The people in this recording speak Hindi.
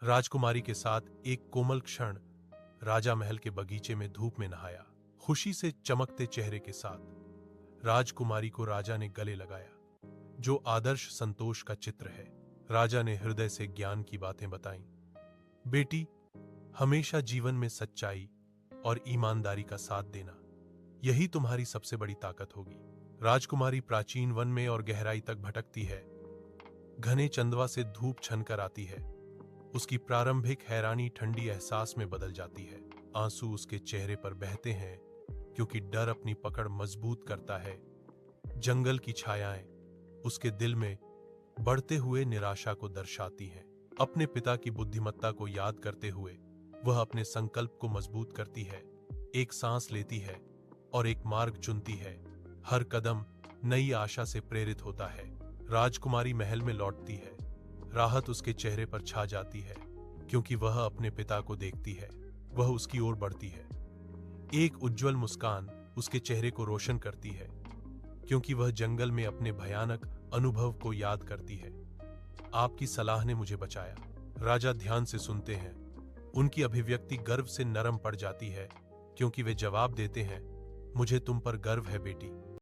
राजकुमारी के साथ एक कोमल क्षण राजा महल के बगीचे में धूप में नहाया। खुशी से चमकते चेहरे के साथ राजकुमारी को राजा ने गले लगाया, जो आदर्श संतोष का चित्र है। राजा ने हृदय से ज्ञान की बातें बताईं। बेटी, हमेशा जीवन में सच्चाई और ईमानदारी का साथ देना, यही तुम्हारी सबसे बड़ी ताकत होगी। राजकुमारी प्राचीन वन में और गहराई तक भटकती है। घने चंदवा से धूप छनकर आती है। उसकी प्रारंभिक हैरानी ठंडी एहसास में बदल जाती है। आंसू उसके चेहरे पर बहते हैं, क्योंकि डर अपनी पकड़ मजबूत करता है। जंगल की छायाएं उसके दिल में बढ़ते हुए निराशा को दर्शाती हैं। अपने पिता की बुद्धिमत्ता को याद करते हुए वह अपने संकल्प को मजबूत करती है। एक सांस लेती है और एक मार्ग चुनती है। हर कदम नई आशा से प्रेरित होता है। राजकुमारी महल में लौटती है। राहत उसके चेहरे पर छा जाती है, क्योंकि वह अपने पिता को देखती है। वह उसकी ओर बढ़ती है। एक उज्जवल मुस्कान उसके चेहरे को रोशन करती है, क्योंकि वह जंगल में अपने भयानक अनुभव को याद करती है। आपकी सलाह ने मुझे बचाया। राजा ध्यान से सुनते हैं। उनकी अभिव्यक्ति गर्व से नरम पड़ जाती है, क्योंकि वे जवाब देते हैं, मुझे तुम पर गर्व है बेटी।